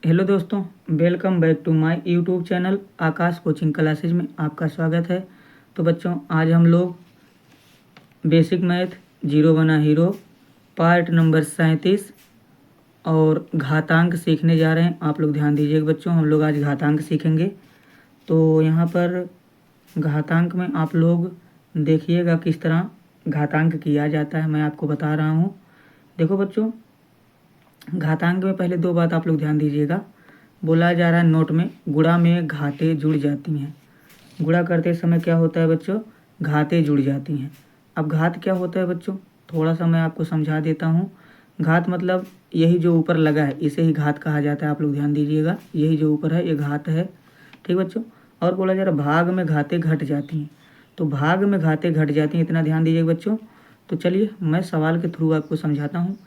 Hello दोस्तों, welcome back to my YouTube channel Akash coaching classes में आपका स्वागत है। तो बच्चों, आज हम लोग बेसिक मैथ जीरो बना हीरो पार्ट नंबर 37 और घातांक सीखने जा रहे हैं। आप लोग ध्यान दीजिएगा बच्चों, हम लोग आज घातांक सीखेंगे। तो यहाँ पर घातांक में आप लोग देखिएगा किस तरह घातांक किया जाता है, मैं आपको बता रहा हूँ। देखो बच्चों, घातांक में पहले दो बात आप लोग ध्यान दीजिएगा। बोला जा रहा है नोट में, गुणा में घातें जुड़ जाती हैं। गुणा करते समय क्या होता है बच्चों? घातें जुड़ जाती हैं। अब घात क्या होता है बच्चों? थोड़ा सा मैं आपको समझा देता हूँ। घात मतलब यही जो ऊपर लगा है इसे ही घात कहा जाता है। आप लोग ध्यान दीजिएगा, यही जो ऊपर है ये घात है, ठीक बच्चों। और बोला जा रहा है भाग में घातें घट जाती हैं। तो भाग में घातें घट जाती हैं, इतना ध्यान दीजिएगा बच्चों। तो चलिए मैं सवाल के थ्रू आपको समझाता हूँ।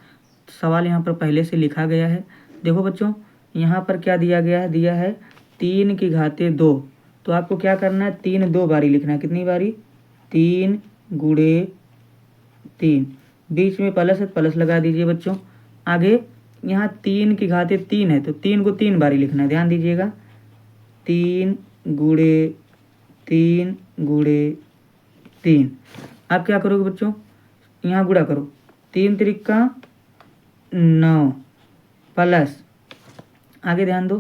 सवाल यहाँ पर पहले से लिखा गया है। देखो बच्चों, यहाँ पर क्या दिया गया है? दिया है 3 की घातें 2। तो आपको क्या करना है? 3 2 बारी लिखना है। कितनी बारी? 3 गुणे 3। बीच में प्लस है, प्लस लगा दीजिए बच्चों। आगे यहाँ 3 की घातें 3 है तो 3 को 3 बारी लिखना है। ध्यान दीजिएगा, 3 गुणे 3 गुणे 3। आप क्या करोगे बच्चों? यहाँ गुणा करो। 3 त्रिक 9 प्लस, आगे ध्यान दो,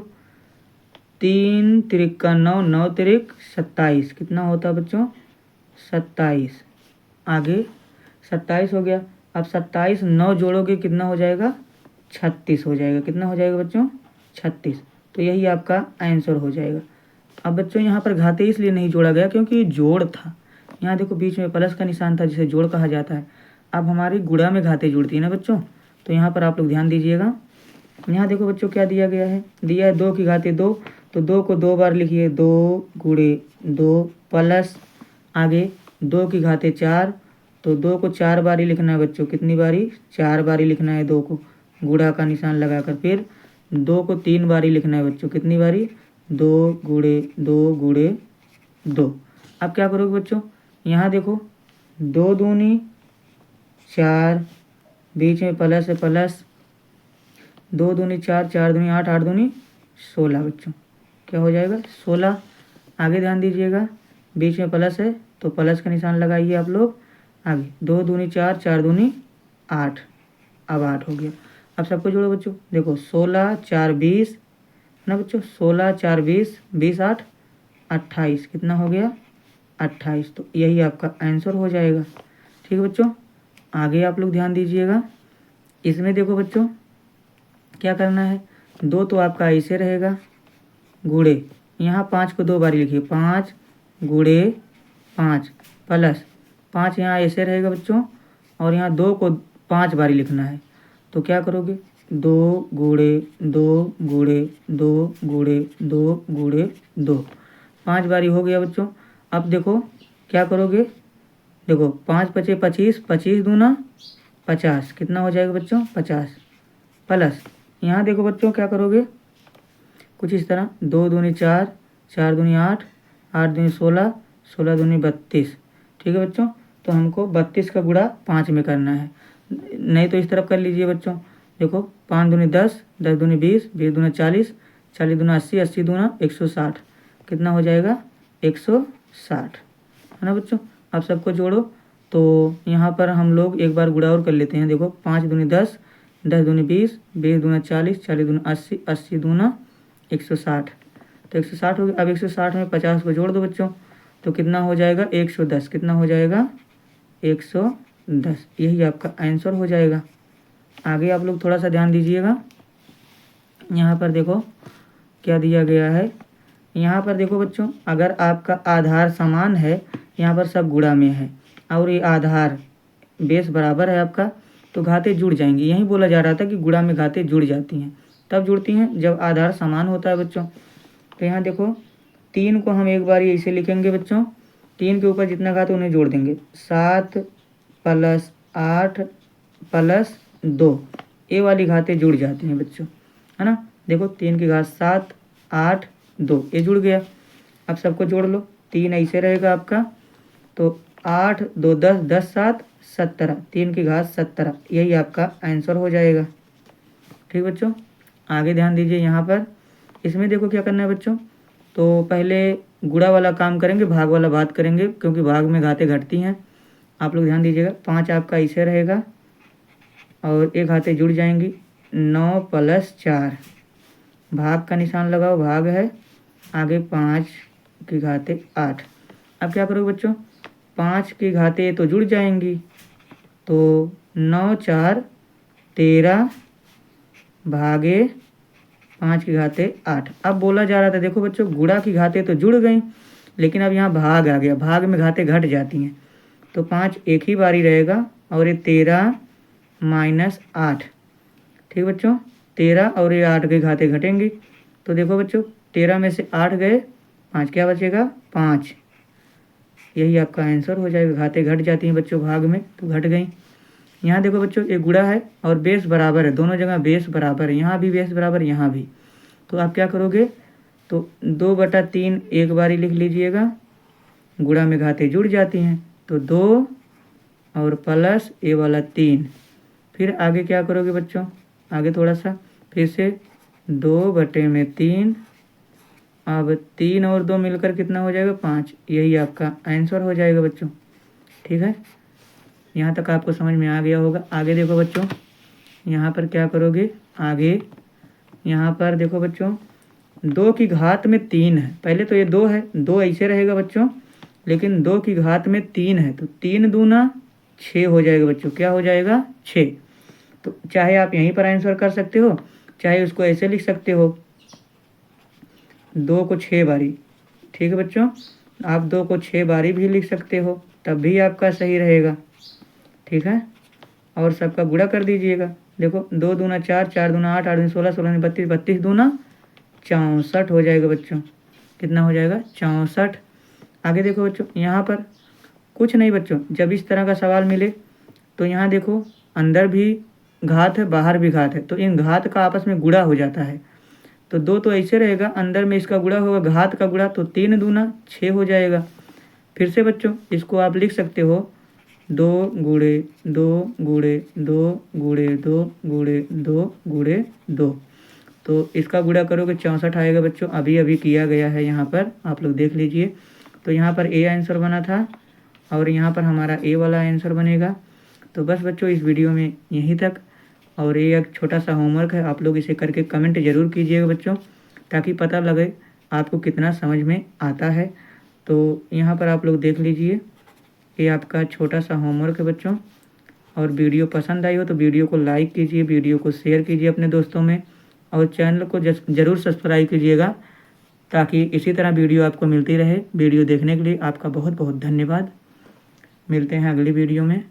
3 त्रिक 9, 9 त्रिक 27। कितना होता है बच्चों? 27। आगे 27 हो गया। अब 27 9 जोड़ोगे कितना हो जाएगा? 36 हो जाएगा। कितना हो जाएगा बच्चों? 36। तो यही आपका आंसर हो जाएगा। अब बच्चों यहाँ पर घाते इसलिए नहीं जोड़ा गया क्योंकि ये जोड़ था। यहाँ देखो बीच में प्लस का निशान था जिसे जोड़ कहा जाता है। अब हमारी गुणा में घाते जुड़ती है ना बच्चों, तो यहाँ पर आप लोग ध्यान दीजिएगा। यहाँ देखो बच्चों क्या दिया गया है? दिया है 2 की घातें 2, तो 2 को 2 बार लिखिए, 2 गुणे 2 प्लस, आगे 2 की घातें 4, तो 2 को 4 बारी लिखना है बच्चों। कितनी बारी? 4 बारी लिखना है 2 को, गुणा का निशान लगाकर। फिर 2 को 3 बारी लिखना है बच्चों। कितनी बारी? 2 गुणे 2 गुणे 2। अब क्या करोगे बच्चों? यहाँ देखो 2 दूनी 4, बीच में प्लस है, प्लस 2 दूनी 4, 4 दूनी 8, 8 दूनी 16 बच्चों। क्या हो जाएगा? 16। आगे ध्यान दीजिएगा, बीच में प्लस है तो प्लस का निशान लगाइए आप लोग। आगे 2 दूनी 4, 4 दूनी 8, अब 8 हो गया। अब सबको जोड़ो बच्चों। देखो 16 4 20 ना बच्चों, 16 4 20, 20 8 28। कितना हो गया? 28। तो यही आपका आंसर हो जाएगा। ठीक है बच्चों, आगे आप लोग ध्यान दीजिएगा। इसमें देखो बच्चों क्या करना है? 2 तो आपका ऐसे रहेगा, गुणे यहाँ 5 को 2 बारी लिखिए, 5 गुणे 5 प्लस 5 यहाँ ऐसे रहेगा बच्चों, और यहाँ 2 को 5 बारी लिखना है। तो क्या करोगे? 2 गुणे 2 गुणे 2 गुणे 2 गुणे 2, 5 बारी हो गया बच्चों। अब देखो क्या करोगे? देखो 5 पचे 25, 25 दूना 50। कितना हो जाएगा बच्चों? 50 प्लस, यहाँ देखो बच्चों क्या करोगे? कुछ इस तरह, 2 दूनी 4, 4 दूनी 8, 8 दूनी 16, 16 दूनी 32। ठीक है बच्चों, तो हमको 32 का गुणा 5 में करना है। नहीं तो इस तरफ कर लीजिए बच्चों। देखो 5 दूनी 10, 10 दूनी 20, 20 दूना 40, 40 दूना 80, 80 दूना 160। कितना हो जाएगा? 160, है ना बच्चों। अब सबको जोड़ो। तो यहाँ पर हम लोग एक बार गुणा और कर लेते हैं। देखो 5 दूनी 10, 10 दूनी 20, 20 दूना 40, 40 दूना 80, 80 दूना 160। तो 160 हो गया। अब 160 में 50 को जोड़ दो बच्चों, तो कितना हो जाएगा? 110। कितना हो जाएगा? 110। यही आपका आंसर हो जाएगा। आगे आप लोग थोड़ा सा ध्यान दीजिएगा। यहाँ पर देखो क्या दिया गया है। यहाँ पर देखो बच्चों, अगर आपका आधार समान है, यहाँ पर सब गुणा में है, और ये आधार बेस बराबर है आपका, तो घातें जुड़ जाएंगी। यही बोला जा रहा था कि गुणा में घातें जुड़ जाती हैं। तब जुड़ती हैं जब आधार समान होता है बच्चों। तो यहाँ देखो 3 को हम एक बार ऐसे लिखेंगे बच्चों, 3 के ऊपर जितना घात है उन्हें जोड़ देंगे। 7 प्लस 8 प्लस 2, ये वाली घातें जुड़ जाती हैं बच्चों, है ना। देखो 3 की घात 7, 8 2, ये जुड़ गया। अब सबको जोड़ लो। 3 ऐसे रहेगा आपका, तो 8 2 10, 10 7 17, 3 की घात 17। यही आपका आंसर हो जाएगा। ठीक बच्चों, आगे ध्यान दीजिए यहाँ पर। इसमें देखो क्या करना है बच्चों, तो पहले गुणा वाला काम करेंगे, भाग वाला बात करेंगे, क्योंकि भाग में घातें घटती हैं। आप लोग ध्यान दीजिएगा। 5 आपका ऐसे रहेगा और एक घातें जुड़ जाएंगी। 9 + 4, भाग का निशान लगाओ, भाग है। आगे 5 की घातें 8। अब क्या करोगे बच्चों, 5 की घातें तो जुड़ जाएंगी, तो 9 × 4 = 13 भागे 5 की घातें 8। अब बोला जा रहा था देखो बच्चों, गुणा की घातें तो जुड़ गई, लेकिन अब यहाँ भाग आ गया, भाग में घातें घट जाती हैं, तो 5 एक ही बारी रहेगा और ये 13 - 8। ठीक बच्चों, 13 और ये 8 की घातें घटेंगी, तो देखो बच्चों 13 में से 8 गए, 5 क्या बचेगा, 5। यही आपका आंसर हो जाएगा। घातें घट जाती हैं बच्चों भाग में, तो घट गई। यहाँ देखो बच्चों, एक गुणा है और बेस बराबर है, दोनों जगह बेस बराबर है, यहाँ भी बेस बराबर, यहाँ भी। तो आप क्या करोगे, तो 2/3 एक बारी लिख लीजिएगा। गुणा में घातें जुड़ जाती हैं, तो 2 और प्लस ये वाला 3। फिर आगे क्या करोगे बच्चों, आगे थोड़ा सा फिर से 2/3। अब 3 और 2 मिलकर कितना हो जाएगा, 5। यही आपका आंसर हो जाएगा बच्चों। ठीक है, यहाँ तक आपको समझ में आ गया होगा। आगे देखो बच्चों, यहाँ पर क्या करोगे, आगे यहाँ पर देखो बच्चों, 2 की घात में 3 है। पहले तो ये 2 है, 2 ऐसे रहेगा बच्चों, लेकिन 2 की घात में 3 है, तो 3 दूना 6 हो जाएगा बच्चों। क्या हो जाएगा, 6। तो चाहे आप यहीं पर आंसर कर सकते हो, चाहे उसको ऐसे लिख सकते हो, 2 को 6 बारी। ठीक है बच्चों, आप 2 को 6 बारी भी लिख सकते हो, तब भी आपका सही रहेगा। ठीक है, और सबका गुणा कर दीजिएगा। देखो 2 दूना 4, 4 दूना 8, 8 दूनी 16, 16 दूनी 32, 32 दूना 64 हो जाएगा बच्चों। कितना हो जाएगा, 64। आगे देखो बच्चों, यहाँ पर कुछ नहीं बच्चों, जब इस तरह का सवाल मिले तो यहाँ देखो अंदर भी घात है, बाहर भी घात है, तो इन घात का आपस में गुणा हो जाता है। तो 2 तो ऐसे रहेगा, अंदर में इसका गुणा होगा, घात का गुणा, तो 3 दूना 6 हो जाएगा। फिर से बच्चों इसको आप लिख सकते हो, 2 × 2 × 2 × 2 × 2 × 2। तो इसका गुणा करोगे 64 आएगा बच्चों। अभी अभी किया गया है, यहाँ पर आप लोग देख लीजिए। तो यहाँ पर ए आंसर बना था और यहाँ पर हमारा ए वाला आंसर बनेगा। तो बस बच्चों इस वीडियो में यहीं तक, और ये एक छोटा सा होमवर्क है, आप लोग इसे करके कमेंट ज़रूर कीजिएगा बच्चों, ताकि पता लगे आपको कितना समझ में आता है। तो यहाँ पर आप लोग देख लीजिए, ये आपका छोटा सा होमवर्क है बच्चों। और वीडियो पसंद आई हो तो वीडियो को लाइक कीजिए, वीडियो को शेयर कीजिए अपने दोस्तों में, और चैनल को ज़रूर सब्सक्राइब कीजिएगा, ताकि इसी तरह वीडियो आपको मिलती रहे। वीडियो देखने के लिए आपका बहुत बहुत धन्यवाद। मिलते हैं अगली वीडियो में।